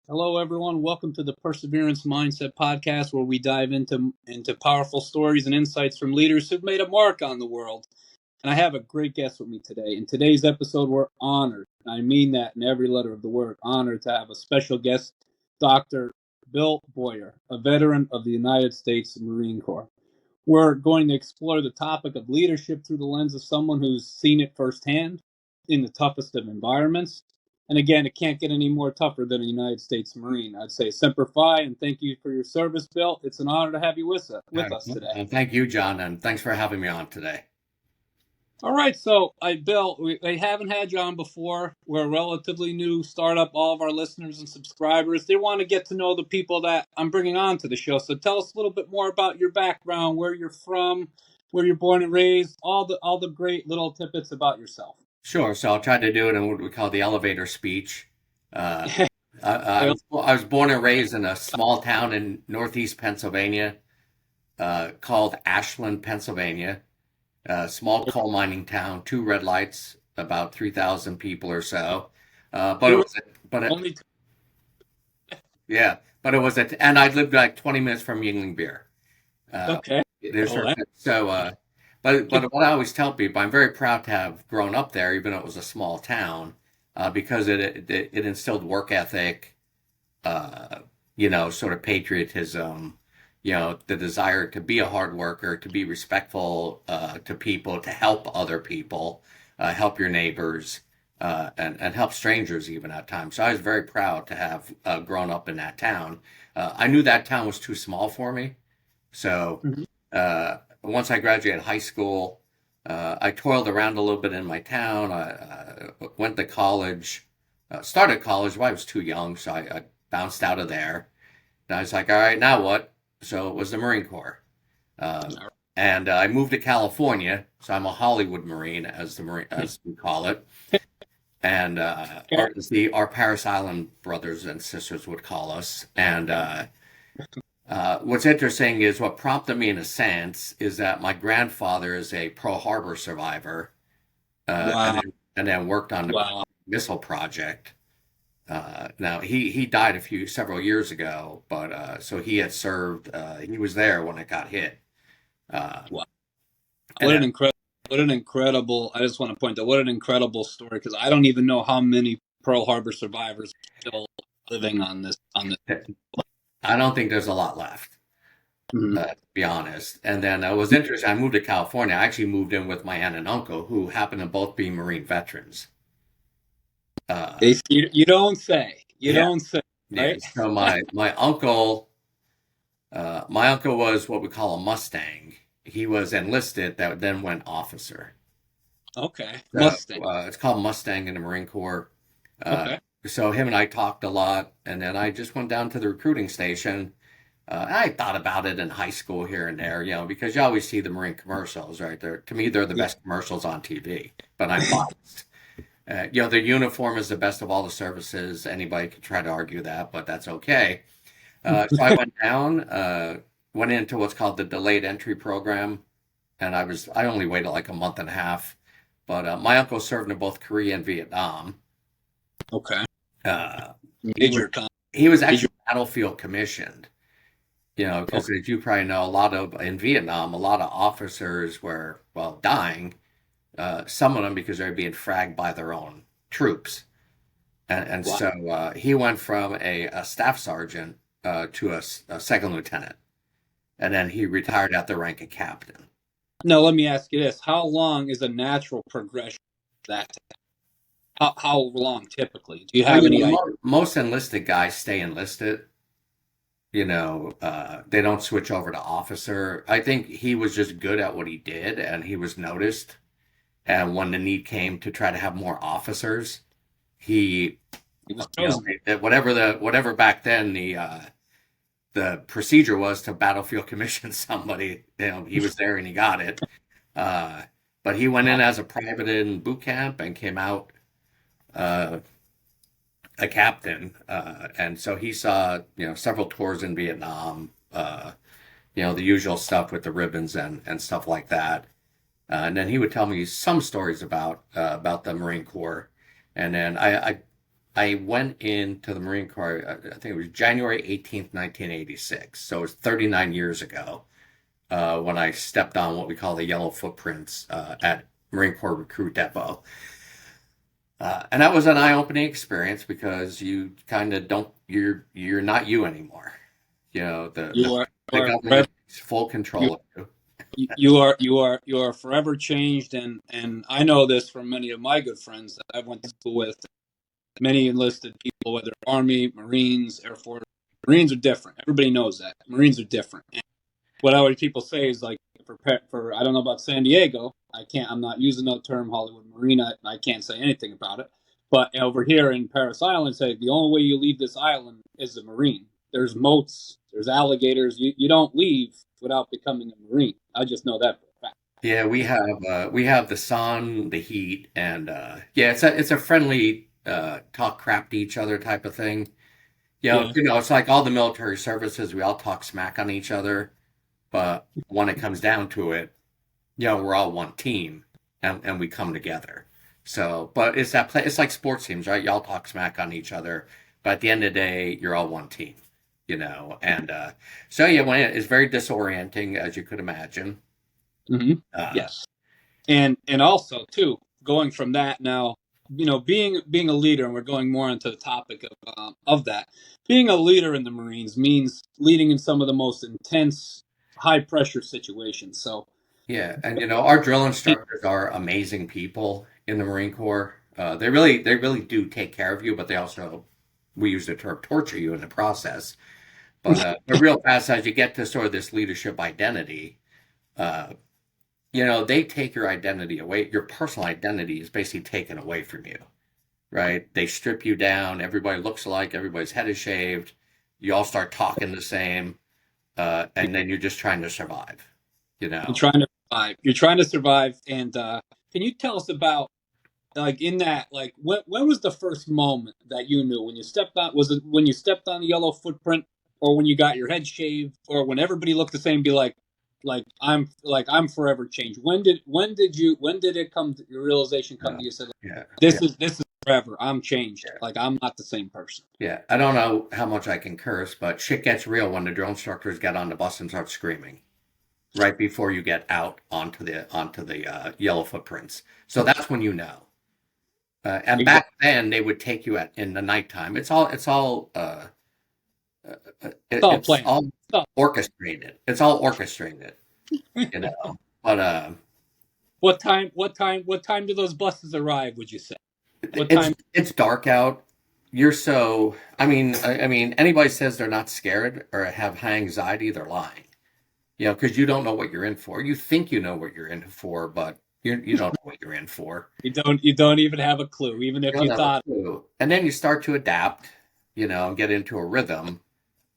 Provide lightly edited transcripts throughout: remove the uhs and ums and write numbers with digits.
Hello, everyone. Welcome to the Perseverance Mindset Podcast, where we dive into powerful stories and insights from leaders who've made a mark on the world. And I have a great guest with me today. In today's episode, we're honored, and I mean that in every letter of the word, honored to have a special guest, Dr. Bill Boyer, a veteran of the United States Marine Corps. We're going to explore the topic of leadership through the lens of someone who's seen it firsthand in the toughest of environments. And again, it can't get any more tougher than a United States Marine. I'd say Semper Fi, and thank you for your service, Bill. It's an honor to have you with us today. And thank you, John, and thanks for having me on today. All right, so Bill, we haven't had you on before. We're a relatively new startup. All of our listeners and subscribers, they want to get to know the people that I'm bringing on to the show. So tell us a little bit more about your background, where you're from, where you're born and raised, all the great little tidbits about yourself. Sure. So I'll try to do it in what we call the elevator speech. I was born and raised in a small town in northeast Pennsylvania called Ashland, Pennsylvania. A small coal mining town, 2 red lights, about 3,000 people or so. And I lived like 20 minutes from Yingling Beer. Okay. But what I always tell people, I'm very proud to have grown up there, even though it was a small town, because it instilled work ethic, sort of patriotism, the desire to be a hard worker, to be respectful to people, to help other people, help your neighbors, and help strangers even at times. So I was very proud to have grown up in that town. I knew that town was too small for me. So once I graduated high school, I toiled around a little bit in my town. I went to college, started college, but I was too young, so I bounced out of there. And I was like, all right, now what? So it was the Marine Corps. And I moved to California, so I'm a Hollywood Marine, as we call it. And our Paris Island brothers and sisters would call us. And what's interesting is what prompted me, in a sense, is that my grandfather is a Pearl Harbor survivor, Wow. and then worked on the missile project. Now he died several years ago, but so he had served. He was there when it got hit. Wow. What an incredible! I just want to point out what an incredible story, because I don't even know how many Pearl Harbor survivors are still living on this. I don't think there's a lot left, to be honest. And then it was interesting. I moved to California. I actually moved in with my aunt and uncle, who happen to both be Marine veterans. You don't say. You don't say. Right? Yeah. So my uncle was what we call a Mustang. He was enlisted, that then went officer. Okay. Mustang. It's called Mustang in the Marine Corps. Okay. So him and I talked a lot, and then I just went down to the recruiting station. I thought about it in high school here and there, because you always see the Marine commercials, right? To me, they're the best commercials on TV, but I'm biased. Their uniform is the best of all the services. Anybody could try to argue that, but that's okay. So I went down, went into what's called the delayed entry program, and I only waited like a month and a half. But my uncle served in both Korea and Vietnam. Okay. He was actually battlefield commissioned. Because as you probably know, in Vietnam, a lot of officers were, dying. Some of them because they're being fragged by their own troops. And so he went from a staff sergeant to a second lieutenant. And then he retired at the rank of captain. Now, let me ask you this. How long is a natural progression of that? How long typically? Do you have any idea? Most enlisted guys stay enlisted. They don't switch over to officer. I think he was just good at what he did, and he was noticed. And when the need came to try to have more officers, he was whatever back then the procedure was to battlefield commission somebody. He was there and he got it. But he went in as a private in boot camp and came out a captain. And so he saw several tours in Vietnam. The usual stuff with the ribbons and stuff like that. And then he would tell me some stories about the Marine Corps. And then I I went into the Marine Corps, I think it was January 18th, 1986. So it was 39 years ago when I stepped on what we call the yellow footprints at Marine Corps Recruit Depot. And that was an eye-opening experience because you kind of don't, you're not you anymore. You know, the government is full control of you. You are forever changed, and I know this from many of my good friends that I went to school with. Many enlisted people, whether Army, Marines, Air Force. Marines are different. Everybody knows that. Marines are different. And what I would people say is like for I don't know about San Diego. I'm not using the term Hollywood Marine. I can't say anything about it. But over here in Paris Island, say the only way you leave this island is a Marine. There's moats, there's alligators. You don't leave without becoming a Marine. I just know that for a fact. Yeah, we have the sun, the heat, and yeah, it's a friendly talk crap to each other type of thing. Yeah. You know, it's like all the military services, we all talk smack on each other, but when it comes down to it, you know, we're all one team and we come together. So, but it's like sports teams, right? Y'all talk smack on each other, but at the end of the day, you're all one team, you know. And so yeah, it's very disorienting, as you could imagine. Mm-hmm. Yes. And also too, going from that now, you know, being a leader, and we're going more into the topic of that. Being a leader in the Marines means leading in some of the most intense, high pressure situations. So Yeah, and you know, our drill instructors are amazing people in the Marine Corps. They really do take care of you, but they also, we use the term torture you in the process. But real fast, as you get to sort of this leadership identity, uh, you know, they take your identity away. Your personal identity is basically taken away from you, right? They strip you down. Everybody looks alike. Everybody's head is shaved. You all start talking the same, and then you're just trying to survive. You know. you're trying to survive. You're trying to survive. And can you tell us about like in that like when was the first moment that you knew when you stepped on? Was it when you stepped on the yellow footprint, or when you got your head shaved, or when everybody looked the same? Be I'm forever changed. When did it come to your realization come to you? Said Yeah. this is forever. I'm changed. Yeah. Like I'm not the same person. Yeah, I don't know how much I can curse, but shit gets real when the drill instructors get on the bus and start screaming right before you get out onto the yellow footprints. So that's when you know. And back then they would take you in the nighttime. It's all it's Planned. all orchestrated. It's all orchestrated, you know. But What time do those buses arrive? Would you say? What time? it's dark out. You're so. I mean, anybody says they're not scared or have high anxiety, they're lying. You know, because you don't know what you're in for. You think you know what you're in for, but you don't know what you're in for. You don't even have a clue, even if you thought. And then you start to adapt, you know, and get into a rhythm.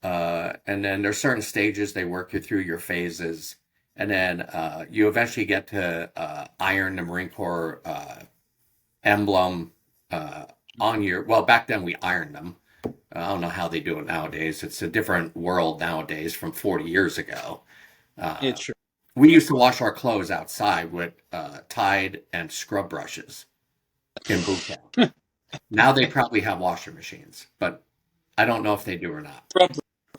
And then there's certain stages they work you through your phases, and then you eventually get to iron the Marine Corps emblem on your. Well, back then we ironed them. I don't know how they do it nowadays. It's a different world nowadays from 40 years ago. It's true. We used to wash our clothes outside with Tide and scrub brushes in boot camp. Now they probably have washer machines, but I don't know if they do or not.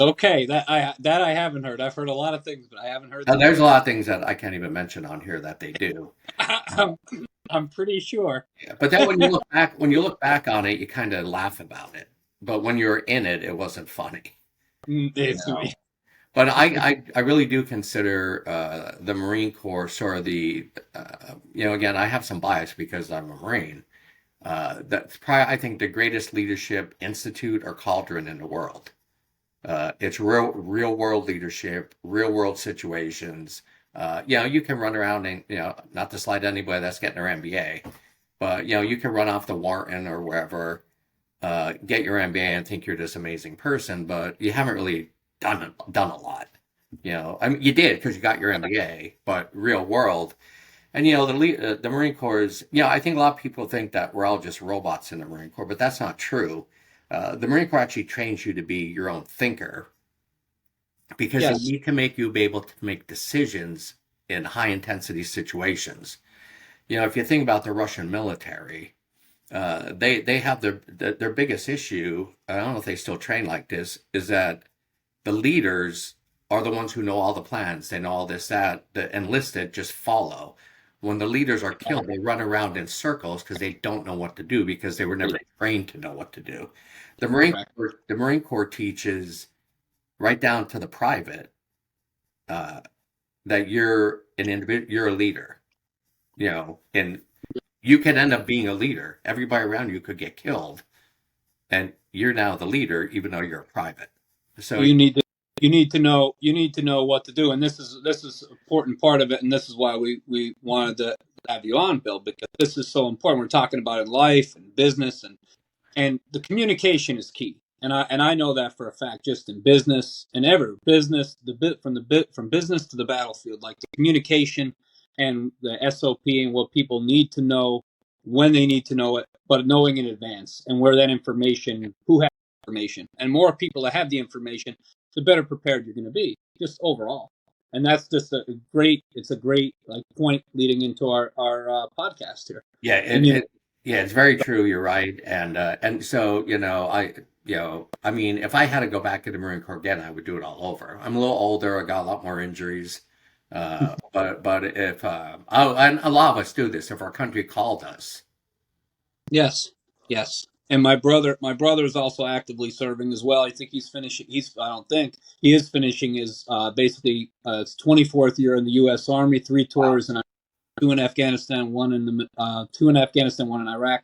Okay, that I haven't heard. I've heard a lot of things, but I haven't heard. There's a lot of things that I can't even mention on here that they do. I'm pretty sure. Yeah, but then when you look back on it, you kind of laugh about it. But when you're in it, it wasn't funny. It's You know? But I really do consider the Marine Corps sort of the, you know, again, I have some bias because I'm a Marine. That's probably, I think, the greatest leadership institute or cauldron in the world. It's real world leadership, real world situations. You know, you can run around and, you know, not to slight anybody that's getting their MBA, but, you know, you can run off the Wharton or wherever, get your MBA and think you're this amazing person, but you haven't really done a lot. You know, I mean, you did because you got your MBA, but real world. And, you know, the Marine Corps is, you know, I think a lot of people think that we're all just robots in the Marine Corps, but that's not true. The Marine Corps actually trains you to be your own thinker because they need to make you be able to make decisions in high intensity situations. You know, if you think about the Russian military, they have their biggest issue. I don't know if they still train like this. Is that the leaders are the ones who know all the plans. They know all this, that. The enlisted just follow. When the leaders are killed, they run around in circles because they don't know what to do because they were never trained to know what to do. Correct. The Marine Corps teaches right down to the private uh, that you're an individual, you're a leader, and you can end up being a leader. Everybody around you could get killed, and you're now the leader, even though you're a private. So You need to know what to do, and this is an important part of it, and this is why we wanted to have you on, Bill, because this is so important. We're talking about in life and business, and the communication is key. And I know that for a fact, just in business and ever business, from business to the battlefield, like the communication and the SOP and what people need to know when they need to know it, but knowing in advance and where that information, who has information, and more people that have the information, the better prepared you're going to be, just overall. And that's just it's a great like point leading into our podcast here. yeah, And yeah, it's very true. You're right, and so I mean, if I had to go back to the Marine Corps again, I would do it all over. I'm a little older. I got a lot more injuries, but if and a lot of us do this. If our country called us, Yes, yes. And my brother is also actively serving as well. I think he's finishing. I don't think he is finishing his basically his 24th year in the U.S. Army, three wow, tours, and two in Afghanistan, two in Afghanistan, one in Iraq.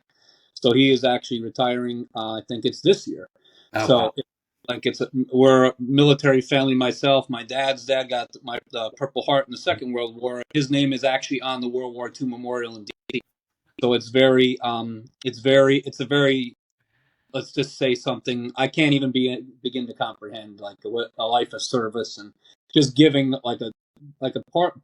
So he is actually retiring. I think it's this year. oh wow, So we're a military family. Myself, my dad's dad got the Purple Heart in the Second World War. His name is actually on the World War II memorial in D.C. So it's a very, let's just say something I can't even begin to comprehend, like a life of service and just giving like a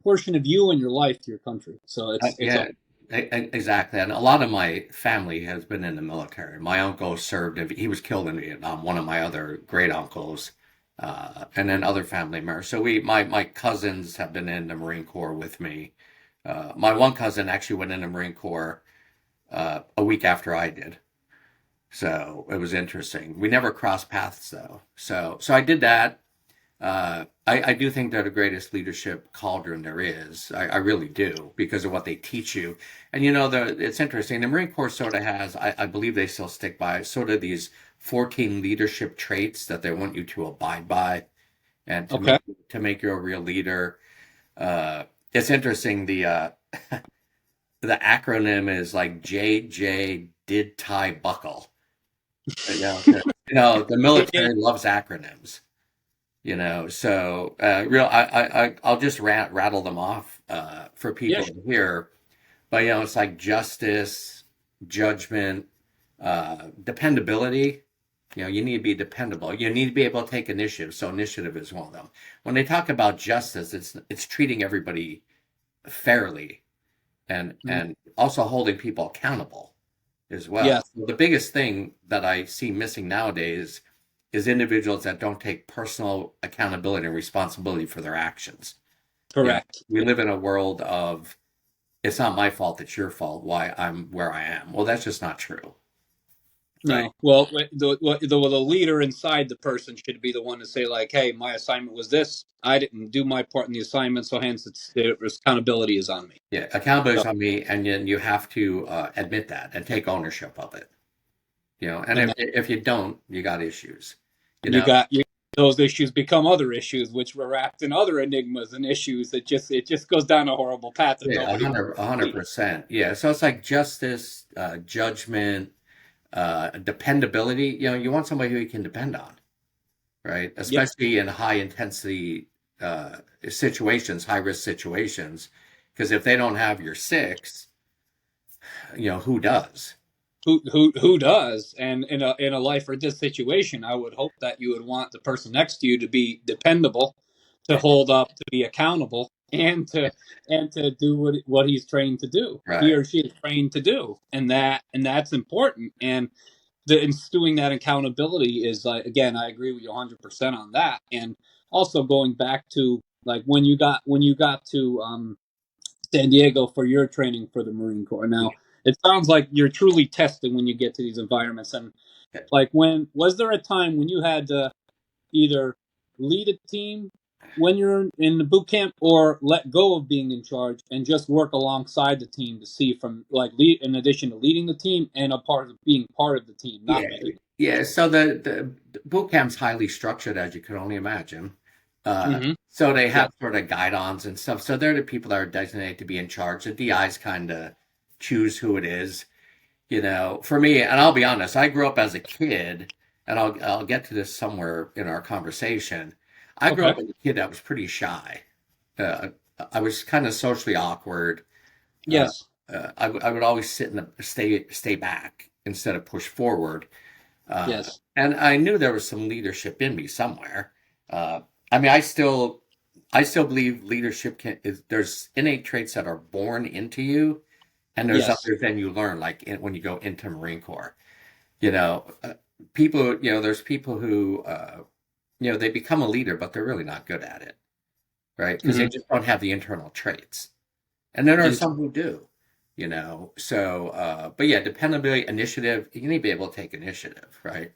portion of you and your life to your country. So it's yeah, exactly. And a lot of my family has been in the military. My uncle served; he was killed in Vietnam. One of my other great uncles, and then other family members. So my cousins have been in the Marine Corps with me. My one cousin actually went in the Marine Corps a week after I did. So it was interesting. We never crossed paths though. So I did that. I do think they're the greatest leadership cauldron there is. I really do because of what they teach you. And it's interesting. The Marine Corps sort of has, I believe they still stick by sort of these 14 leadership traits that they want you to abide by and okay. to make you a real leader. It's interesting. The acronym is like JJ did tie buckle. The Yeah. military loves acronyms. So I'll just rattle them off for Yeah. people to hear. But it's like justice, judgment, dependability. You need to be dependable. You need to be able to take initiative. So initiative is one of them. When they talk about justice, it's treating everybody fairly and also holding people accountable as well. Yes. The biggest thing that I see missing nowadays is individuals that don't take personal accountability and responsibility for their actions. Correct. We live in a world of it's not my fault, it's your fault why I'm where I am. Well, that's just not true, right? No. Well, the leader inside the person should be the one to say, like, hey, my assignment was this. I didn't do my part in the assignment, so hence the accountability is on me. Yeah, accountability So, is on me, and then you have to admit that and take ownership of it. And and if you don't, you got issues. You you know, got those issues become other issues, which were wrapped in other enigmas and issues. It just goes down a horrible path that yeah, nobody wants a to hundred see. percent. Yeah, so it's like justice, judgment, dependability. You want somebody who you can depend on, right? Yeah. Especially in high intensity situations, high risk situations, because if they don't have your six, who does? Who does? And in a life or death situation, I would hope that you would want the person next to you to be dependable, to hold up, to be accountable, and to do what he's trained to do. He Right. or she is trained to do, and that's important. And the instilling that accountability is, like, again, I agree with you 100% on that. And also going back to like when you got to San Diego for your training for the Marine Corps. Now, It sounds like you're truly testing when you get to these environments. And like, when was there a time when you had to either lead a team when you're in the boot camp or let go of being in charge and just work alongside the team to see from like in addition to leading the team and a part of being part of the team, Yeah, not making yeah. So the boot camp's highly structured, as you can only imagine. it. So they Yeah. have sort of guidons and stuff. So they're the people that are designated to be in charge. The DIs kind of choose who it is. For me, and I'll be honest, I grew up as a kid, and I'll get to this somewhere in our conversation. I grew Okay. up as a kid that was pretty shy. Uh, I was kind of socially awkward. Uh, Yes. I would always sit in the stay back instead of push forward. Yes. And I knew there was some leadership in me somewhere. Uh, I mean, I still believe leadership there's innate traits that are born into you, and there's Yes. others then you learn, like when you go into Marine Corps. You know, people, there's people who, they become a leader, but they're really not good at it, right? Because they Hmm. just don't have the internal traits. And then there are Inter- some who do, So, but yeah, dependability, initiative, you need to be able to take initiative, right?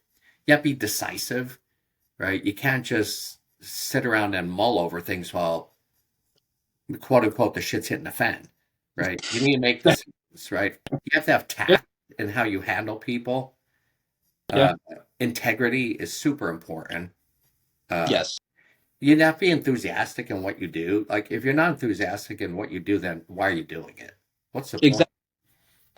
You have to be decisive, right? You can't just sit around and mull over things while, quote unquote, the shit's hitting the fan, right? You need to make decisions, right? You have to have yeah. tact in how you handle people. Yeah. Uh, Integrity is super important. Uh, Yes. you have to be enthusiastic in what you do. Like, if you're not enthusiastic in what you do, then why are you doing it? What's the point? Exactly.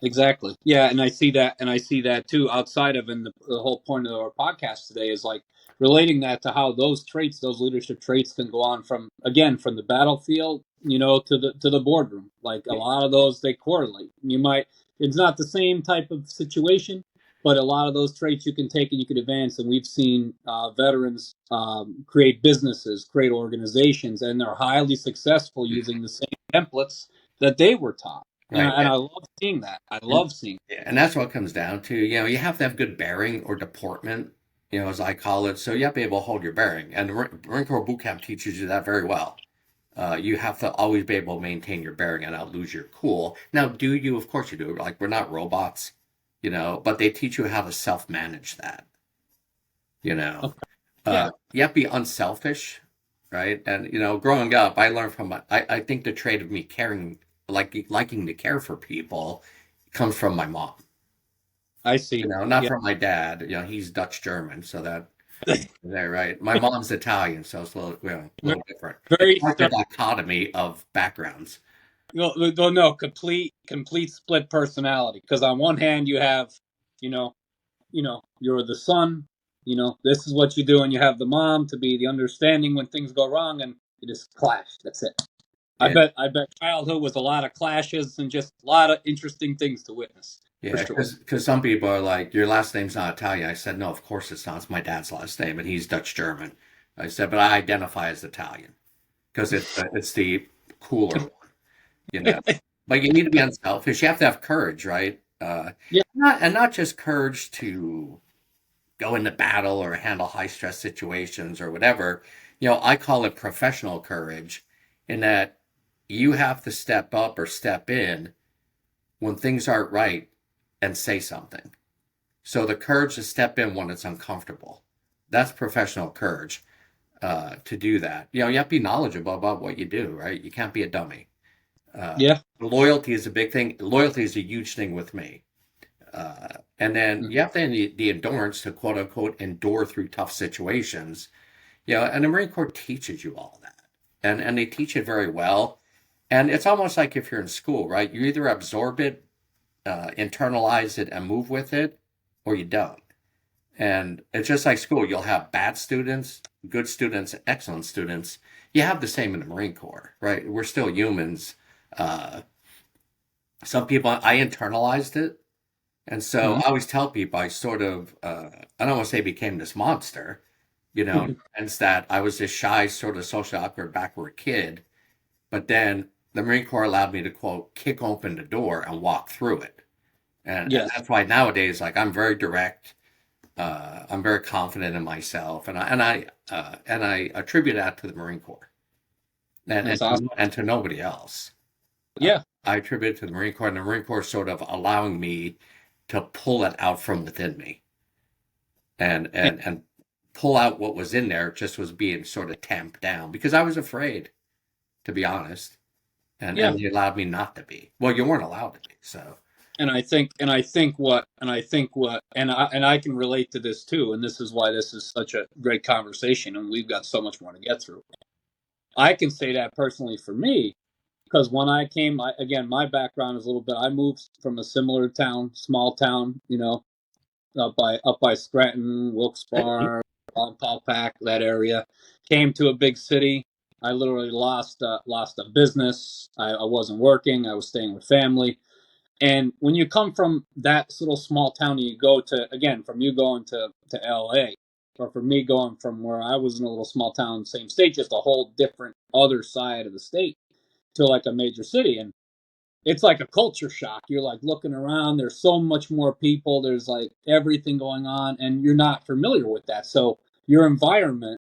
Exactly. Yeah, and I see that, too. Outside of, and the whole point of our podcast today is like relating that to how those traits, those leadership traits, can go on from from the battlefield, to the boardroom. Like a lot of those, they correlate. It's not the same type of situation, but a lot of those traits you can take and you can advance. And we've seen veterans create businesses, create organizations, and they're highly successful using the same templates that they were taught. And Right. I love seeing that. I And, love seeing. yeah, and that's what it comes down to. You have to have good bearing or deportment, as I call it. So you have to be able to hold your bearing. And the Marine Corps boot camp teaches you that very well. You have to always be able to maintain your bearing and not lose your cool. Now, do you? Of course you do. Like, we're not robots, but they teach you how to self-manage that, you know. Okay. Yeah. You have to be unselfish, right? And, growing up, I learned I think the trait of me caring, liking to care for people comes from my mom. I see. Not Yeah. from my dad. He's Dutch German, so that right. My mom's Italian, so it's a little different. It's Very like the stern. dichotomy of backgrounds. No, complete split personality. Because on one hand you have, you know, you're the son. This is what you do, and you have the mom to be the understanding when things go wrong, and you just clash. That's it. Yeah, I bet childhood was a lot of clashes and just a lot of interesting things to witness for yeah. sure. Because some people are like, your last name's not Italian. I said, no, of course it's not. It's my dad's last name, and he's Dutch German. I said, but I identify as Italian because it's the cooler one, you know. But you need to be unselfish. You have to have courage, right? Yeah. Not just courage to go into battle or handle high stress situations or whatever. I call it professional courage, in that you have to step up or step in when things aren't right and say something. So the courage to step in when it's uncomfortable. That's professional courage, to do that. You have to be knowledgeable about what you do, right? You can't be a dummy. Yeah. Loyalty is a big thing. Loyalty is a huge thing with me. And then you have to have the endurance to, quote unquote, endure through tough situations. And the Marine Corps teaches you all that. And they teach it very well. And it's almost like if you're in school, right? You either absorb it, internalize it, and move with it, or you don't. And it's just like school. You'll have bad students, good students, excellent students. You have the same in the Marine Corps, right? We're still humans. Some people, I internalized it. And so I always tell people I sort of, I don't want to say became this monster, and that I was this shy, sort of social awkward, backward kid. But then the Marine Corps allowed me to, quote, kick open the door and walk through it. And Yes. that's why nowadays, like, I'm very direct. I'm very confident in myself, and I attribute that to the Marine Corps, and That's awesome. and to nobody else. Yeah. I attribute it to the Marine Corps, and the Marine Corps sort of allowing me to pull it out from within me and pull out what was in there. Just was being sort of tamped down because I was afraid, to be honest. Yeah. And they allowed me not to be. Well, you weren't allowed to be, so. And I can relate to this too, and this is why this is such a great conversation, and we've got so much more to get through. I can say that personally for me, because when I came, again, my background is a little bit. I moved from a similar town, small town, up by Scranton, Wilkes-Barre, Paulpack, that area. Came to a big city. I literally lost a business. I wasn't working. I was staying with family. And when you come from that little small town and you go to, again, from you going to LA, or for me going from where I was in a little small town, same state, just a whole different other side of the state to like a major city. And it's like a culture shock. You're like looking around, there's so much more people, there's like everything going on, and you're not familiar with that. So your environment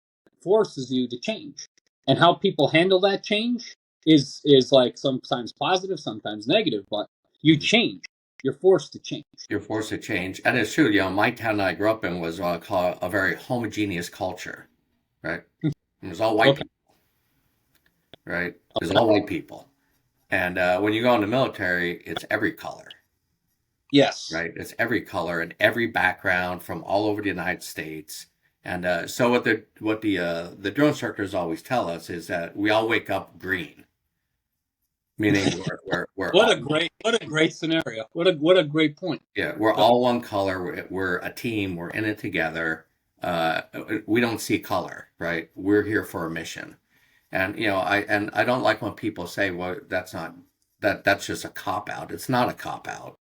forces you to change. And how people handle that change is like sometimes positive, sometimes negative, but you change. You're forced to change. You're forced to change. And it's true, my town that I grew up in was what I call a very homogeneous culture, right? It was all white Okay. people, right? It was all white people. And when you go in the military, it's every color, Yes. right? It's every color and every background from all over the United States. And so what the drill instructors always tell us is that we all wake up green, meaning we're What all, a great scenario. What a great point. yeah, we're all one color. We're a team. We're in it together. We don't see color, right? We're here for a mission. And I don't like when people say, "Well, that's just a cop out." It's not a cop out.